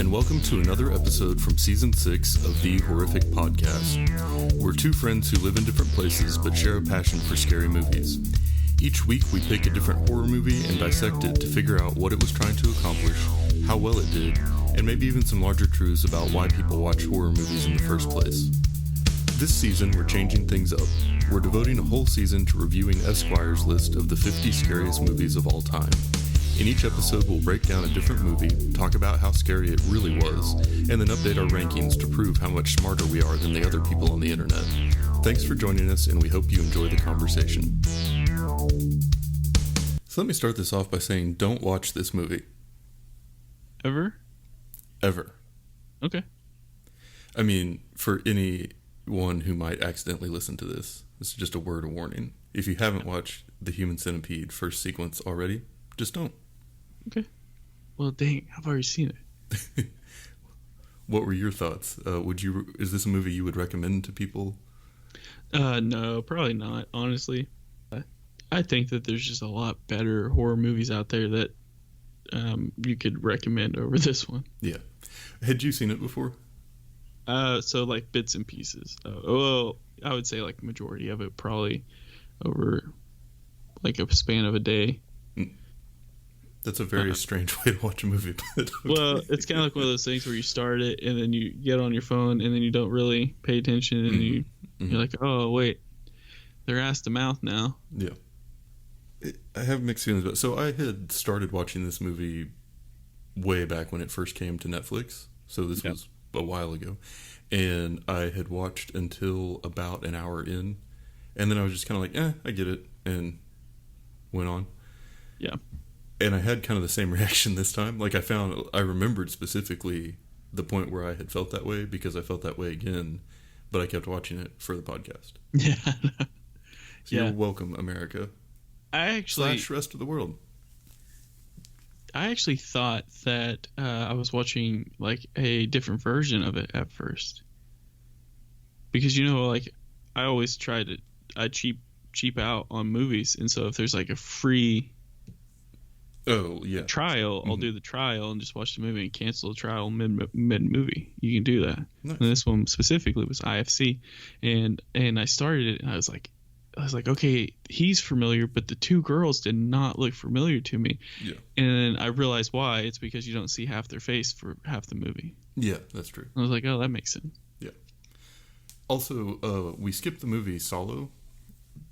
and welcome to another episode from Season 6 of The Horrific Podcast. We're two friends who live in different places but share a passion for scary movies. Each week we pick a different horror movie and dissect it to figure out what it was trying to accomplish, how well it did, and maybe even some larger truths about why people watch horror movies in the first place. This season we're changing things up. We're devoting a whole season to reviewing Esquire's list of the 50 scariest movies of all time. In each episode, we'll break down a different movie, talk about how scary it really was, and then update our rankings to prove how much smarter we are than the other people on the internet. Thanks for joining us, and we hope you enjoy the conversation. So let me start this off by saying, don't watch this movie. Ever? Ever. Okay. I mean, for anyone who might accidentally listen to this, this is just a word of warning. If you haven't watched The Human Centipede first sequence already, just don't. Okay. Well, dang, I've already seen it. What were your thoughts? Is this a movie you would recommend to people? No, probably not, honestly. I think that there's just a lot better horror movies out there that you could recommend over this one. Yeah. Had you seen it before? So like bits and pieces. Well, I would say like majority of it probably over like a span of a day. That's a very strange way to watch a movie. But okay. Well, it's kind of like one of those things where you start it and then you get on your phone and then you don't really pay attention and you're like, oh wait, they're ass to mouth now. Yeah. I have mixed feelings about it. So I had started watching this movie way back when it first came to Netflix. So this was a while ago. And I had watched until about an hour in. And then I was just kind of like, I get it. And went on. Yeah. And I had kind of the same reaction this time. Like I remembered specifically the point where I had felt that way because I felt that way again. But I kept watching it for the podcast. Yeah. So you're welcome, America. / rest of the world. I actually thought that I was watching like a different version of it at first, because like I always try to cheap out on movies, and so if there's like a free trial, I'll do the trial and just watch the movie and cancel the trial mid movie. You can do that. Nice. And this one specifically was IFC, and I started it and I was like, okay, he's familiar, but the two girls did not look familiar to me. Yeah. And I realized why. It's because you don't see half their face for half the movie. Yeah, that's true. I was like, oh, that makes sense. Yeah. Also, we skipped the movie Solo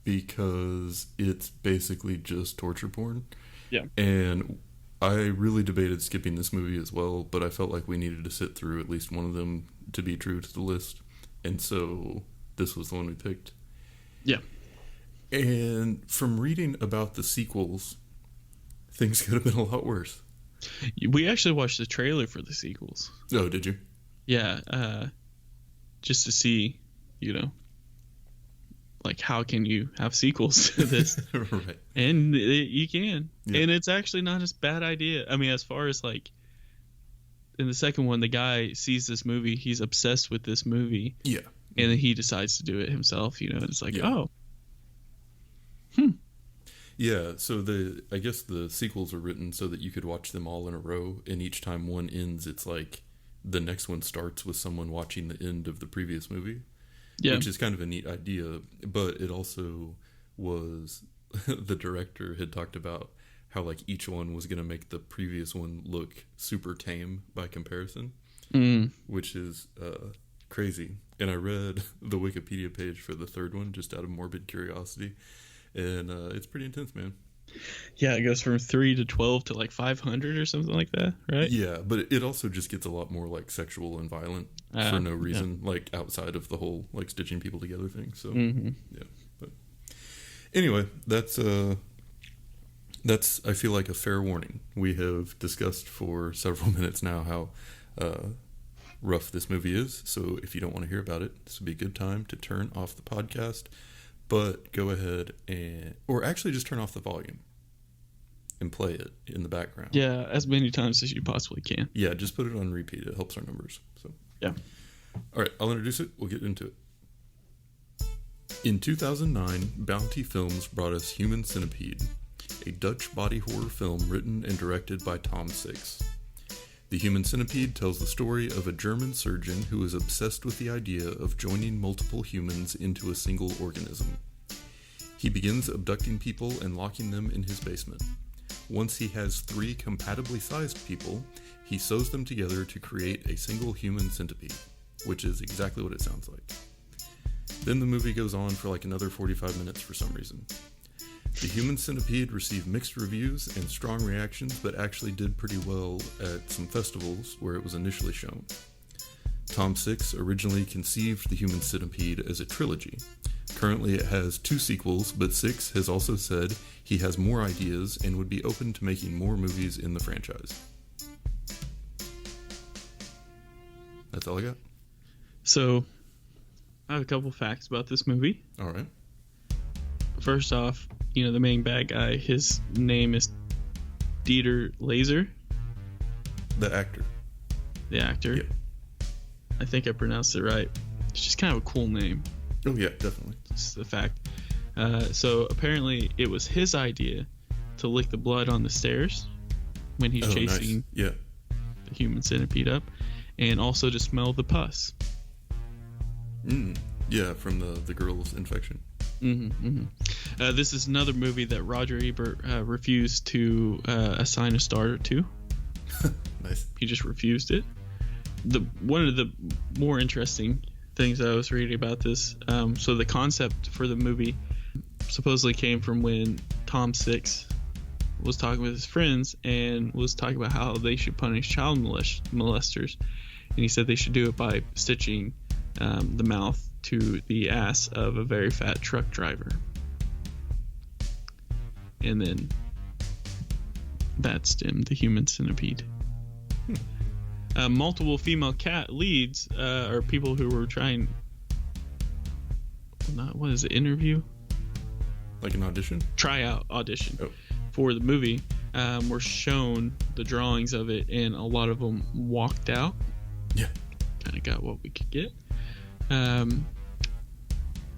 because it's basically just torture porn. Yeah. And I really debated skipping this movie as well, but I felt like we needed to sit through at least one of them to be true to the list. And so this was the one we picked. Yeah. And from reading about the sequels, things could have been a lot worse. We actually watched the trailer for the sequels. Oh, did you? Yeah. Just to see, like how can you have sequels to this? Right. And you can. Yeah. And it's actually not a bad idea. I mean, as far as like in the second one, the guy sees this movie, he's obsessed with this movie. Yeah. And then he decides to do it himself, and it's like, Yeah, so I guess the sequels are written so that you could watch them all in a row, and each time one ends, it's like the next one starts with someone watching the end of the previous movie. Yeah. Which is kind of a neat idea, but it also was the director had talked about how like each one was going to make the previous one look super tame by comparison, which is crazy. And I read the Wikipedia page for the third one just out of morbid curiosity, and it's pretty intense, man. Yeah, it goes from 3 to 12 to like 500 or something like that, right? Yeah, but it also just gets a lot more like sexual and violent for no reason, like outside of the whole like stitching people together thing. So yeah, but anyway, that's I feel like a fair warning. We have discussed for several minutes now how rough this movie is, so if you don't want to hear about it, this would be a good time to turn off the podcast, but go ahead or actually just turn off the volume and play it in the background. Yeah, as many times as you possibly can. Yeah, just put it on repeat. It helps our numbers. So yeah. All right, I'll introduce it. We'll get into it. In 2009, Bounty Films brought us Human Centipede, a Dutch body horror film written and directed by Tom Six. The Human Centipede tells the story of a German surgeon who is obsessed with the idea of joining multiple humans into a single organism. He begins abducting people and locking them in his basement. Once he has 3 compatibly sized people, he sews them together to create a single human centipede, which is exactly what it sounds like. Then the movie goes on for like another 45 minutes for some reason. The Human Centipede received mixed reviews and strong reactions, but actually did pretty well at some festivals where it was initially shown. Tom Six originally conceived the Human Centipede as a trilogy. Currently it has 2 sequels, but Six has also said he has more ideas and would be open to making more movies in the franchise. That's all I got. So, I have a couple facts about this movie. All right. First off, the main bad guy, his name is Dieter Laser. The actor. The actor. Yeah. I think I pronounced it right. It's just kind of a cool name. Oh, yeah, definitely. It's the fact. So apparently it was his idea to lick the blood on the stairs when he's chasing the Human Centipede up, and also to smell the pus. Yeah, from the girl's infection. This is another movie that Roger Ebert refused to assign a star to. Nice. He just refused it. One of the more interesting things I was reading about this, so the concept for the movie supposedly came from when Tom Six was talking with his friends and was talking about how they should punish child molesters, and he said they should do it by stitching the mouth to the ass of a very fat truck driver, and then that stemmed the Human Centipede. Multiple female cat leads are people who were trying. What is it? Interview? Like an audition? Tryout audition for the movie. Were shown the drawings of it, and a lot of them walked out. Yeah. Kind of got what we could get.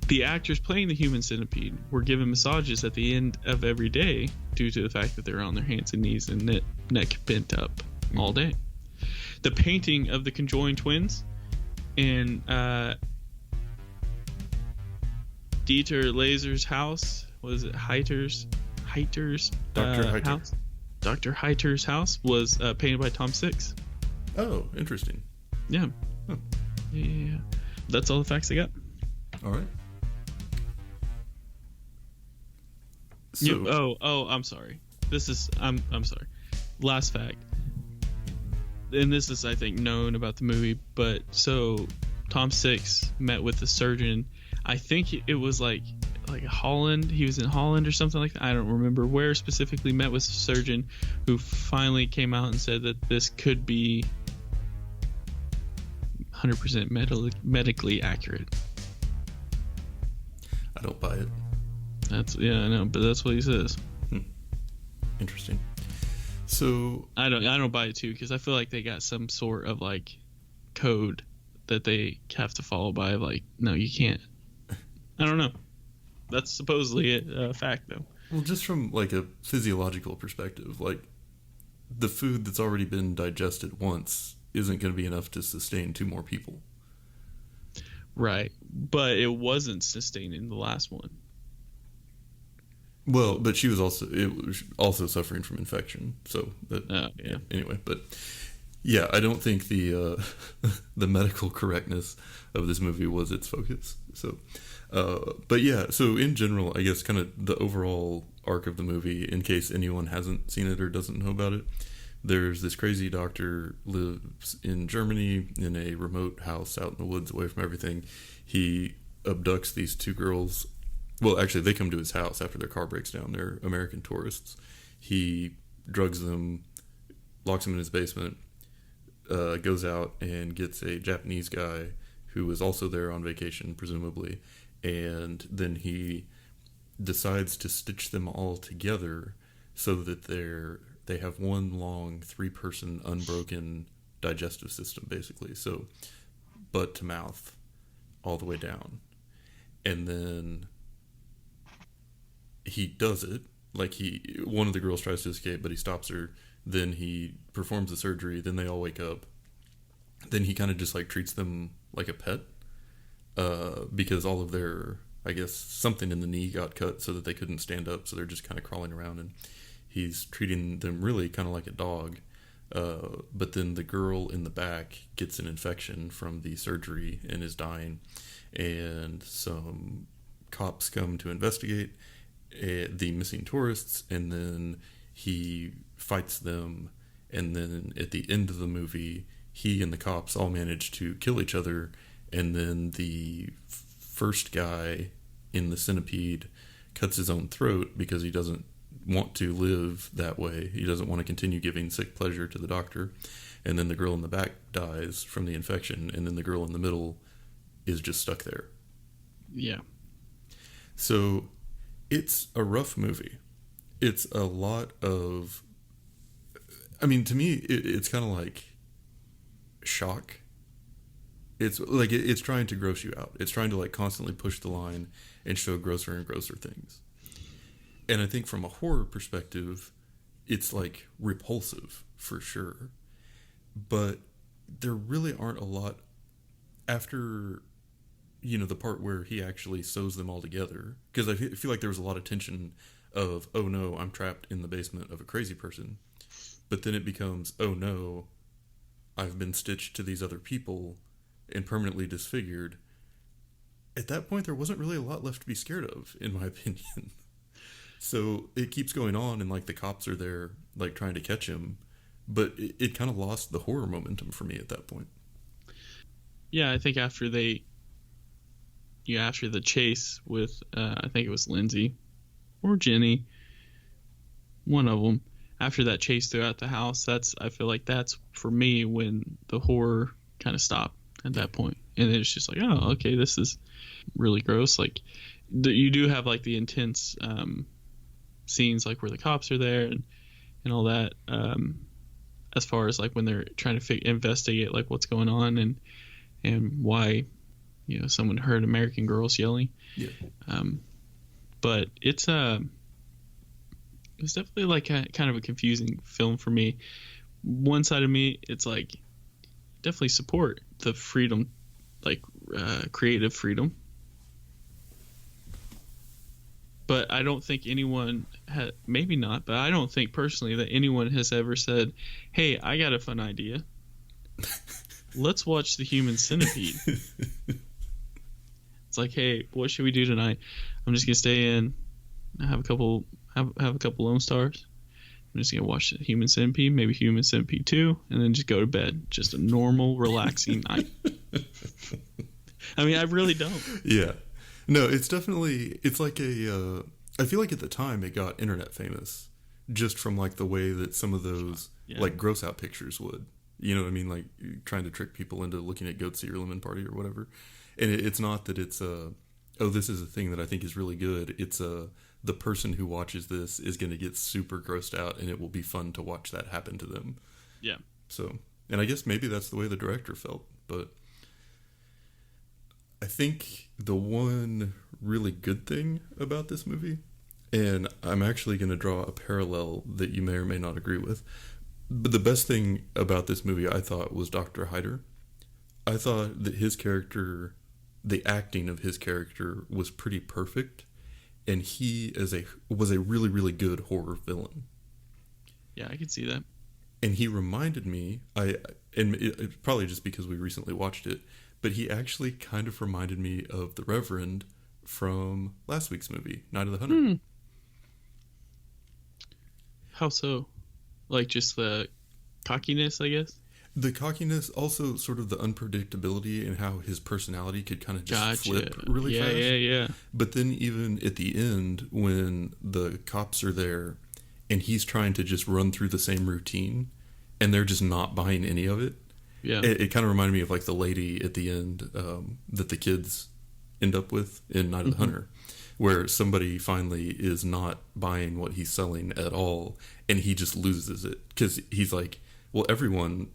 The actors playing the Human Centipede were given massages at the end of every day due to the fact that they were on their hands and knees and neck bent up all day. The painting of the conjoined twins in Dieter Laser's house, was it Heiter's Dr. Heiter. house? Dr. Heiter's house was painted by Tom Six. Oh, interesting. Yeah. Huh. Yeah. That's all the facts I got. All right. So, I'm sorry. I'm sorry. Last fact. And this is, I think, known about the movie, but so Tom Six met with the surgeon. I think it was like Holland. He was in Holland or something like that. I don't remember where specifically. Met with the surgeon who finally came out and said that this could be 100% medically accurate. I don't buy it. I know, but that's what he says. Interesting. So I don't buy it too, because I feel like they got some sort of like code that they have to follow by. Like, no, you can't. I don't know. That's supposedly a fact, though. Well, just from like a physiological perspective, like the food that's already been digested once isn't going to be enough to sustain 2 more people. Right, but it wasn't sustaining the last one. Well, but she was also suffering from infection. So anyway, but yeah, I don't think the the medical correctness of this movie was its focus. So, but yeah, so in general, I guess kind of the overall arc of the movie, in case anyone hasn't seen it or doesn't know about it, there's this crazy doctor lives in Germany in a remote house out in the woods away from everything. He abducts these 2 girls. Well, actually, they come to his house after their car breaks down. They're American tourists. He drugs them, locks them in his basement, goes out and gets a Japanese guy who is also there on vacation, presumably, and then he decides to stitch them all together so that they have one long 3-person unbroken digestive system, basically. So butt to mouth all the way down. And then he does it. Like one of the girls tries to escape, but he stops her Then he performs the surgery. Then they all wake up. Then he kind of just like treats them like a pet, because all of their, I guess, something in the knee got cut so that they couldn't stand up. So they're just kind of crawling around, and he's treating them really kind of like a dog. But then the girl in the back gets an infection from the surgery and is dying, and some cops come to investigate the missing tourists, and then he fights them, and then at the end of the movie, he and the cops all manage to kill each other, and then the first guy in the Centipede cuts his own throat because he doesn't want to live that way. He doesn't want to continue giving sick pleasure to the doctor. And then the girl in the back dies from the infection, and then the girl in the middle is just stuck there. Yeah. So it's a rough movie. It's a lot of, I mean, to me, it's kind of like shock. It's like it's trying to gross you out. It's trying to like constantly push the line and show grosser and grosser things. And I think from a horror perspective, it's like repulsive for sure. But there really aren't a lot after, you know, the part where he actually sews them all together. Because I feel like there was a lot of tension of, oh no, I'm trapped in the basement of a crazy person. But then it becomes, oh no, I've been stitched to these other people and permanently disfigured. At that point, there wasn't really a lot left to be scared of, in my opinion. So it keeps going on, and like the cops are there, like trying to catch him, but it kind of lost the horror momentum for me at that point. Yeah, I think after the chase with, I think it was Lindsay or Jenny, one of them. After that chase throughout the house, I feel like that's for me when the horror kind of stopped at that point, and it's just like, oh, okay, this is really gross. Like you do have like the intense scenes like where the cops are there and all that, as far as like when they're trying to investigate like what's going on and why, you know, someone heard American Girls yelling. Yeah. But it's definitely like kind of a confusing film for me. One side of me, it's like definitely support the freedom, like creative freedom. But I don't think anyone maybe not, but I don't think personally that anyone has ever said, hey, I got a fun idea. Let's watch The Human Centipede. It's like, hey, what should we do tonight? I'm just going to stay in, have a couple Lone Stars. I'm just going to watch The Human Centipede, maybe Human Centipede 2, and then just go to bed. Just a normal, relaxing night. I mean, I really don't. Yeah. No, it's definitely, it's like I feel like at the time it got internet famous just from like the way that some of those like gross out pictures would, you know what I mean? Like trying to trick people into looking at Goat or Lemon Party or whatever. And it's not that it's oh, this is a thing that I think is really good. It's the person who watches this is going to get super grossed out, and it will be fun to watch that happen to them. Yeah. So, and I guess maybe that's the way the director felt, but I think the one really good thing about this movie, and I'm actually going to draw a parallel that you may or may not agree with, but the best thing about this movie I thought was Dr. Hyder. I thought that his character, the acting of his character was pretty perfect, and he was a really, really good horror villain. Yeah, I can see that. And he reminded me, it's probably just because we recently watched it, but he actually kind of reminded me of the Reverend from last week's movie, Night of the Hunter. How so? Like just the cockiness, I guess? The cockiness, also sort of the unpredictability and how his personality could kind of just flip really fast. Yeah. But then even at the end, when the cops are there and he's trying to just run through the same routine and they're just not buying any of it. Yeah. It kind of reminded me of like the lady at the end that the kids end up with in Night of the Hunter, where somebody finally is not buying what he's selling at all and he just loses it because he's like, well, everyone,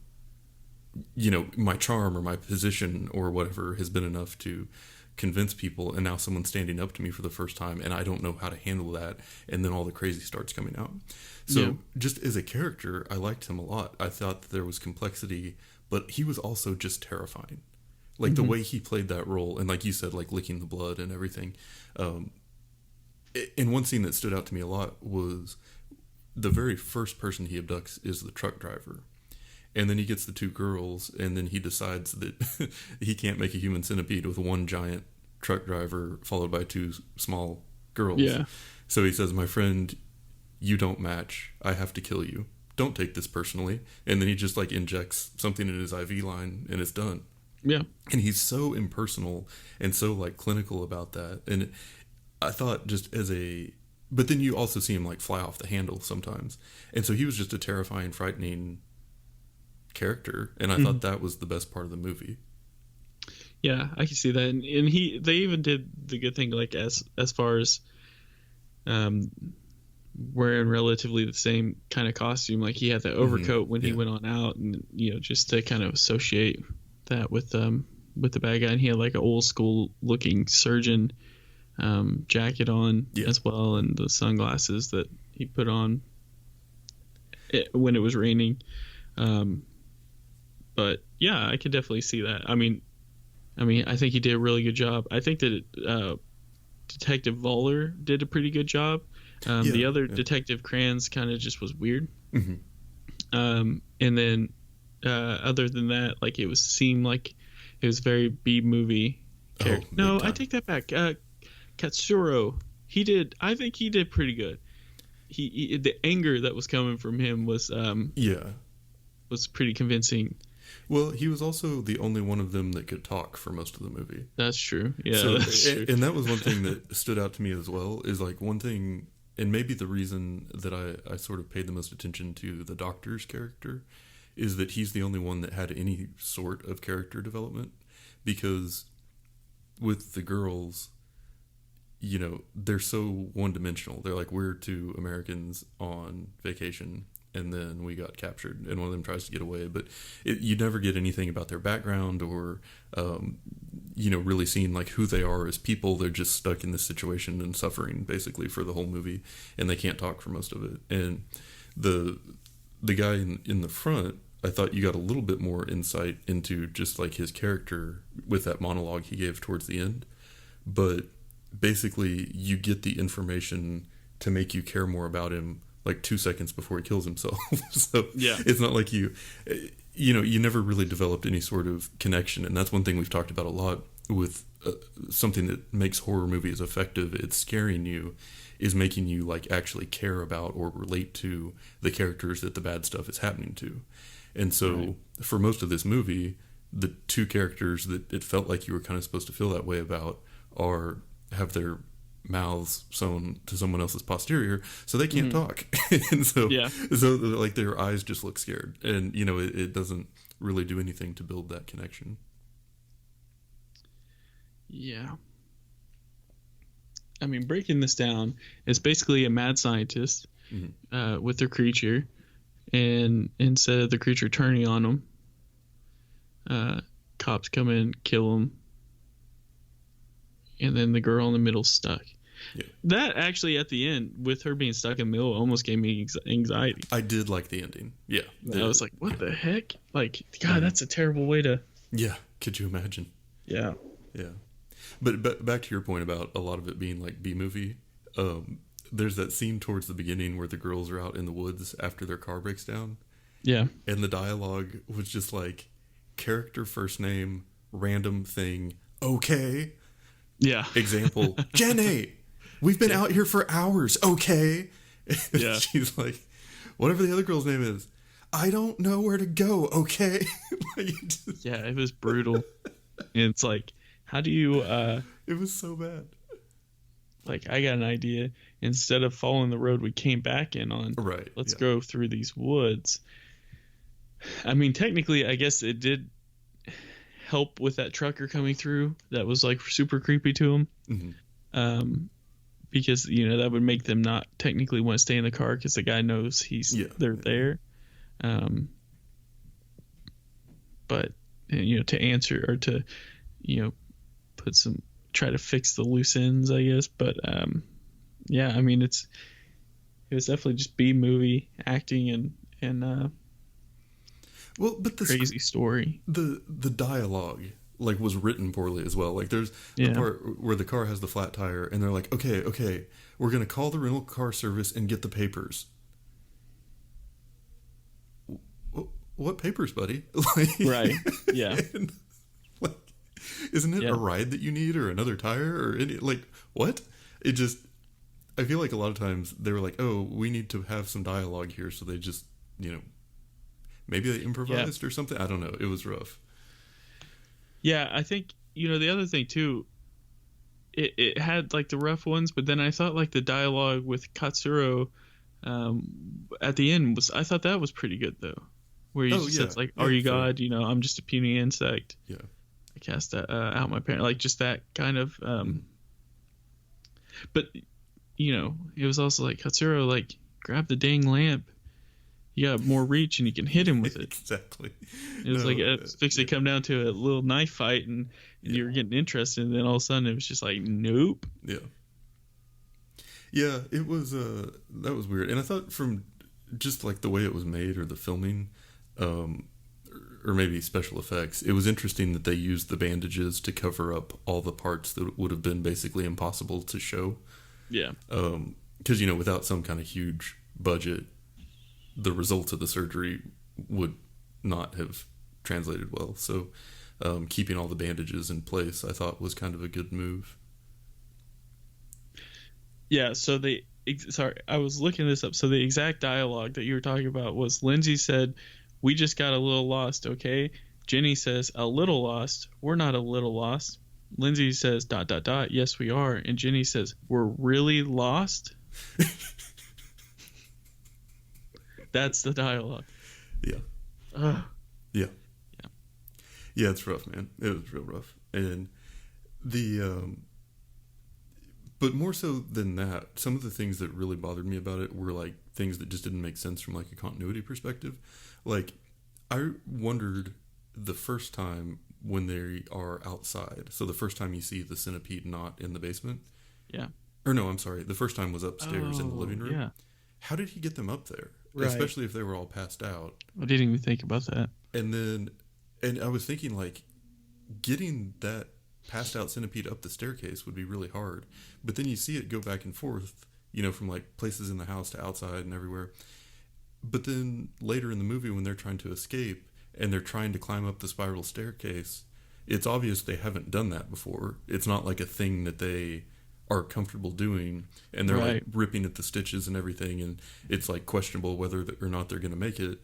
you know, my charm or my position or whatever has been enough to convince people, and now someone's standing up to me for the first time, and I don't know how to handle that, and then all the crazy starts coming out. So just as a character, I liked him a lot. I thought that there was complexity, but he was also just terrifying. Like the way he played that role, and like you said, like licking the blood and everything. And one scene that stood out to me a lot was the very first person he abducts is the truck driver. And then he gets the two girls, and then he decides that he can't make a human centipede with one giant truck driver followed by two small girls. Yeah. So he says, "My friend, you don't match. I have to kill you. Don't take this personally." And then he just like injects something in his IV line, and it's done. Yeah. And he's so impersonal and so like clinical about that. And I thought just as a... But then you also see him like fly off the handle sometimes. And so he was just a terrifying, frightening character, and I thought that was the best part of the movie. Yeah, I can see that, and they even did the good thing, like as far as wearing relatively the same kind of costume. Like he had the overcoat when he went on out, and just to kind of associate that with the bad guy. And he had like an old school looking surgeon jacket on as well, and the sunglasses that he put on when it was raining. But yeah, I could definitely see that. I mean, I think he did a really good job. I think that Detective Voller did a pretty good job. The other Detective Kranz kind of just was weird. And then other than that, like it seemed like it was very B movie character. No, I take that back. Katsuro, I think he did pretty good. He the anger that was coming from him was pretty convincing. Well, he was also the only one of them that could talk for most of the movie. That's true. Yeah, so, that's true. And that was one thing that stood out to me as well, is like one thing, and maybe the reason that I sort of paid the most attention to the doctor's character is that he's the only one that had any sort of character development, because with the girls, they're so one-dimensional. They're like, we're two Americans on vacation, and then we got captured, and one of them tries to get away. But you never get anything about their background or, really seeing like who they are as people. They're just stuck in this situation and suffering basically for the whole movie, and they can't talk for most of it. And the guy in the front, I thought you got a little bit more insight into just like his character with that monologue he gave towards the end. But basically, you get the information to make you care more about him like 2 seconds before he kills himself. So it's not like you never really developed any sort of connection. And that's one thing we've talked about a lot with something that makes horror movies effective. It's scaring you, is making you like actually care about or relate to the characters that the bad stuff is happening to. And so for most of this movie, the two characters that it felt like you were kind of supposed to feel that way about have their mouths sewn to someone else's posterior, so they can't talk. And so like their eyes just look scared, and it doesn't really do anything to build that connection. I mean, breaking this down, it's basically a mad scientist with their creature, and instead of the creature turning on them, cops come in, kill them, and then the girl in the middle stuck. That actually, at the end, with her being stuck in the middle, almost gave me anxiety. I did like the ending. I was like, what the heck? Like, God, that's a terrible way to... Yeah, could you imagine? Yeah. But back to your point about a lot of it being like B-movie, there's that scene towards the beginning where the girls are out in the woods after their car breaks down. Yeah. And the dialogue was just like, character first name, random thing, okay. Yeah. Example, Jenny, we've been out here for hours, okay. Yeah. She's like, whatever the other girl's name is, I don't know where to go, okay. Yeah, it was brutal. And it's like, how do you... It was so bad. Like, I got an idea. Instead of following the road we came back in on, let's go through these woods. I mean, technically, I guess it did help with that trucker coming through. That was like super creepy to him. Because, that would make them not technically want to stay in the car because the guy knows they're there. But, to answer or to, put some try to fix the loose ends, I guess. But yeah, I mean, it was definitely just B movie acting and well, but the crazy story. The dialogue like was written poorly as well. Like there's the part where the car has the flat tire, and they're like, okay, we're gonna call the rental car service and get the papers. What papers, buddy? Like, right. Yeah. And, like, isn't it a ride that you need or another tire or any, like what? It just, I feel like a lot of times they were like, oh, we need to have some dialogue here, so they just, maybe they improvised or something. I don't know. It was rough. Yeah, I think the other thing too. It had like the rough ones, but then I thought like the dialogue with Katsuro at the end I thought that was pretty good though. Where he says like, "Are you God? I'm just a puny insect. Yeah, I cast out my parent." Like just that kind of. But it was also like Katsuro, like grab the dang lamp. You got more reach and you can hit him with it. Exactly. It was like it's fixing to come down to a little knife fight, and you were getting interested, and then all of a sudden it was just like, nope. Yeah. Yeah, it was. That was weird, and I thought from just like the way it was made or the filming. Or maybe special effects. It was interesting that they used the bandages to cover up all the parts that would have been basically impossible to show. Yeah. Because without some kind of huge budget, the results of the surgery would not have translated well. So, keeping all the bandages in place, I thought was kind of a good move. Yeah. So I was looking this up. So the exact dialogue that you were talking about was Lindsay said, "We just got a little lost, okay?" Jenny says, "A little lost. We're not a little lost." Lindsay says, ... "Yes, we are." And Jenny says, "We're really lost?" That's the dialogue. Yeah. Yeah. Yeah, it's rough, man. It was real rough. And but more so than that, some of the things that really bothered me about it were like things that just didn't make sense from like a continuity perspective. Like, I wondered the first time when they are outside. So the first time you see the centipede not in the basement. Yeah. Or no, I'm sorry. The first time was upstairs in the living room. Yeah. How did he get them up there? Right. Especially if they were all passed out. I didn't even think about that. And I was thinking like getting that passed out centipede up the staircase would be really hard. But then you see it go back and forth, from like places in the house to outside and everywhere. But then later in the movie when they're trying to escape and they're trying to climb up the spiral staircase, it's obvious they haven't done that before. It's not like a thing that they are comfortable doing, and they're like ripping at the stitches and everything, and it's like questionable whether or not they're going to make it.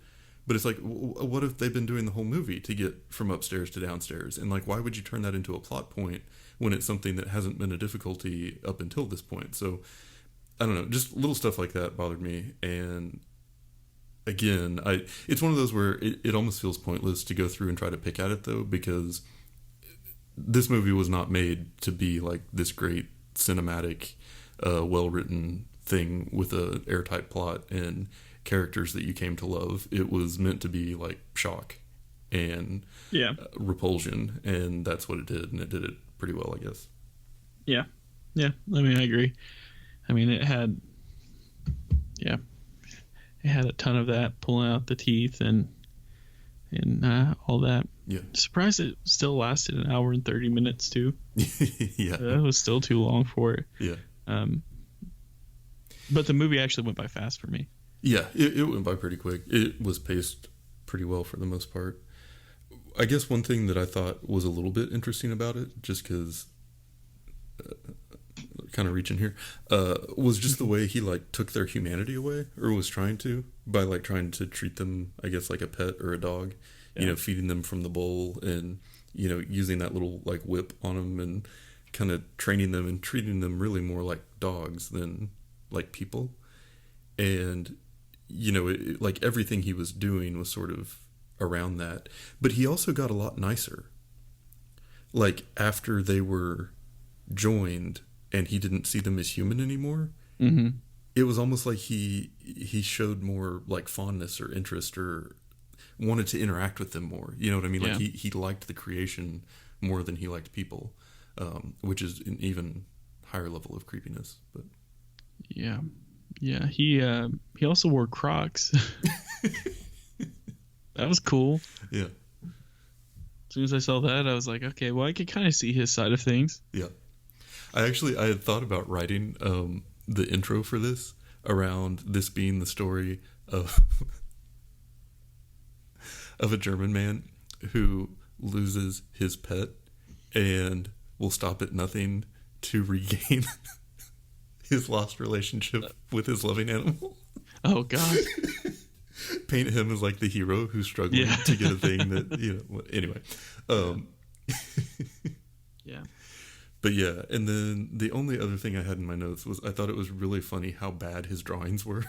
But it's like, what if they've been doing the whole movie to get from upstairs to downstairs? And like, why would you turn that into a plot point when it's something that hasn't been a difficulty up until this point? So I don't know, just little stuff like that bothered me. And again, it's one of those where it almost feels pointless to go through and try to pick at it though, because this movie was not made to be like this great cinematic, well-written thing with a airtight plot and characters that you came to love. It was meant to be like shock and repulsion, and that's what it did, and it did it pretty well, I guess. Yeah. I mean, I agree. I mean, it had a ton of that, pulling out the teeth and all that. Yeah. Surprised it still lasted an hour and 30 minutes too. Yeah. That was still too long for it. Yeah. But the movie actually went by fast for me. Yeah, it went by pretty quick. It was paced pretty well for the most part. I guess one thing that I thought was a little bit interesting about it, just because kind of reaching here, was just the way he like took their humanity away, or was trying to, by like trying to treat them, I guess, like a pet or a dog. Feeding them from the bowl and using that little like whip on them and kind of training them and treating them really more like dogs than like people. And like everything he was doing was sort of around that. But he also got a lot nicer. Like after they were joined and he didn't see them as human anymore, it was almost like he showed more like fondness or interest or wanted to interact with them more. You know what I mean? Like he liked the creation more than he liked people. which is an even higher level of creepiness. But yeah, he also wore Crocs. That was cool. Yeah. As soon as I saw that, I was like, okay, well, I could kind of see his side of things. Yeah. I had thought about writing the intro for this around this being the story of of a German man who loses his pet and will stop at nothing to regain his lost relationship with his loving animal. Oh, God. Paint him as like the hero who's struggling to get a thing that, anyway. Yeah. But yeah, and then the only other thing I had in my notes was I thought it was really funny how bad his drawings were.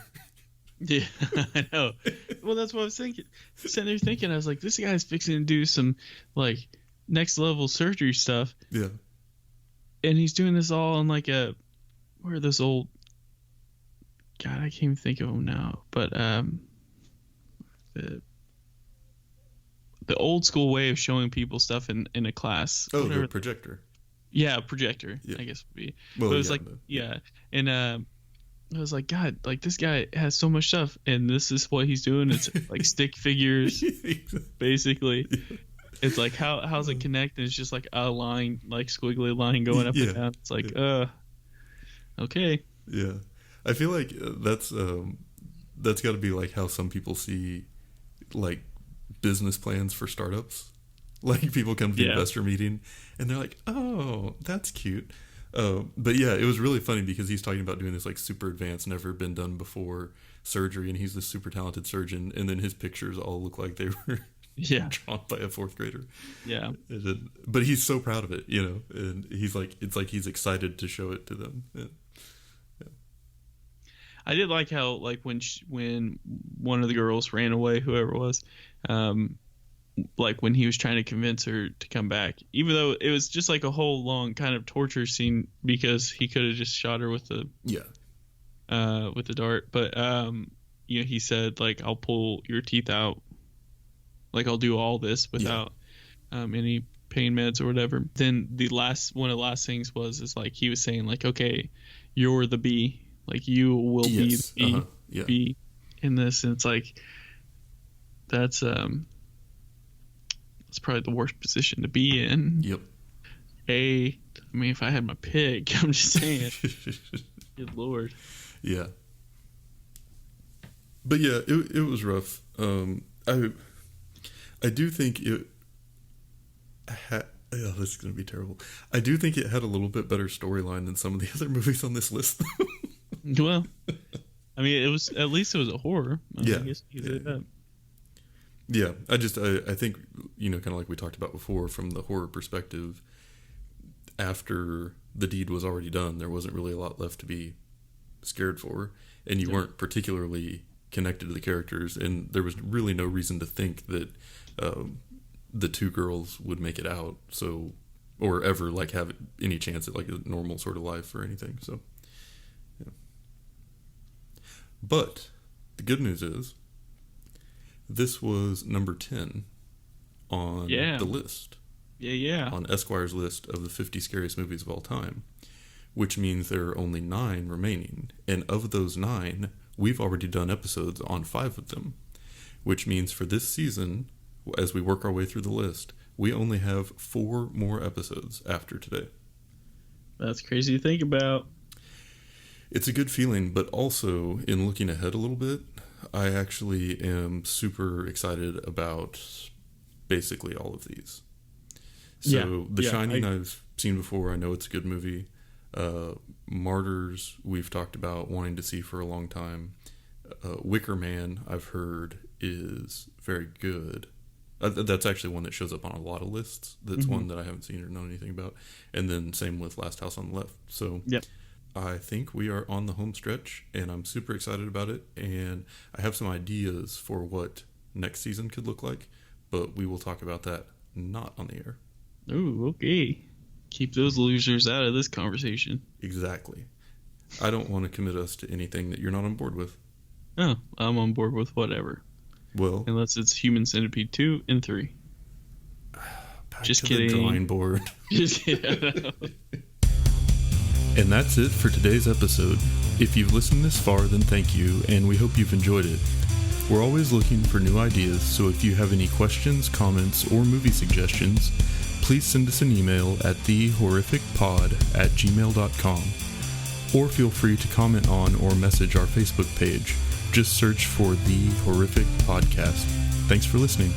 Yeah, I know. Well, that's what I was thinking. Sitting there thinking, I was like, this guy's fixing to do some like next level surgery stuff. Yeah. And he's doing this all on like where are those old, God, I can't even think of them now. But the old school way of showing people stuff in a class. Oh, the projector. Yeah, projector, yeah. I guess would be. Well, but it was and I was like, God, like this guy has so much stuff, and this is what he's doing. It's like stick figures, basically. Yeah. It's like how's it connect? And it's just like a line, like squiggly line going up and down. It's like, okay. Yeah, I feel like that's got to be like how some people see like business plans for startups. Like people come to the investor meeting and they're like, oh, that's cute. But yeah, it was really funny because he's talking about doing this like super advanced, never been done before surgery, and he's this super talented surgeon, and then his pictures all look like they were drawn by a fourth grader. Yeah. But he's so proud of it, and he's like, it's like he's excited to show it to them. Yeah. I did like how like when one of the girls ran away, whoever it was, like when he was trying to convince her to come back, even though it was just like a whole long kind of torture scene because he could have just shot her with the dart. But he said like, I'll pull your teeth out, like I'll do all this without any pain meds or whatever. Then one of the last things is like he was saying like, okay, you're the B, like you will be the B in this, and it's like that's probably the worst position to be in. Yep. I mean, if I had my pick, I'm just saying. Good Lord. Yeah. But yeah, it was rough. I do think it had. Oh, this is going to be terrible. I do think it had a little bit better storyline than some of the other movies on this list. Well, I mean, at least it was a horror. I guess you could say that. Yeah, I think, kind of like we talked about before, from the horror perspective, after the deed was already done, there wasn't really a lot left to be scared for, and you weren't particularly connected to the characters, and there was really no reason to think that the two girls would make it out, or ever like have any chance at like a normal sort of life or anything. So, yeah. But the good news is, this was number 10 on the list. Yeah. On Esquire's list of the 50 scariest movies of all time, which means there are only 9 remaining. And of those 9, we've already done episodes on 5 of them, which means for this season, as we work our way through the list, we only have 4 more episodes after today. That's crazy to think about. It's a good feeling, but also in looking ahead a little bit, I actually am super excited about basically all of these. So The Shining I've seen before. I know it's a good movie. Martyrs we've talked about wanting to see for a long time. Wicker Man I've heard is very good. That's actually one that shows up on a lot of lists. That's one that I haven't seen or known anything about. And then same with Last House on the Left. So I think we are on the home stretch, and I'm super excited about it. And I have some ideas for what next season could look like, but we will talk about that not on the air. Ooh, okay. Keep those losers out of this conversation. Exactly. I don't want to commit us to anything that you're not on board with. Oh, I'm on board with whatever. Well, unless it's Human Centipede 2 and 3. Just to kidding. The drawing board. Yeah. And that's it for today's episode. If you've listened this far, then thank you, and we hope you've enjoyed it. We're always looking for new ideas, so if you have any questions, comments, or movie suggestions, please send us an email at thehorrificpod@gmail.com, or feel free to comment on or message our Facebook page. Just search for The Horrific Podcast. Thanks for listening.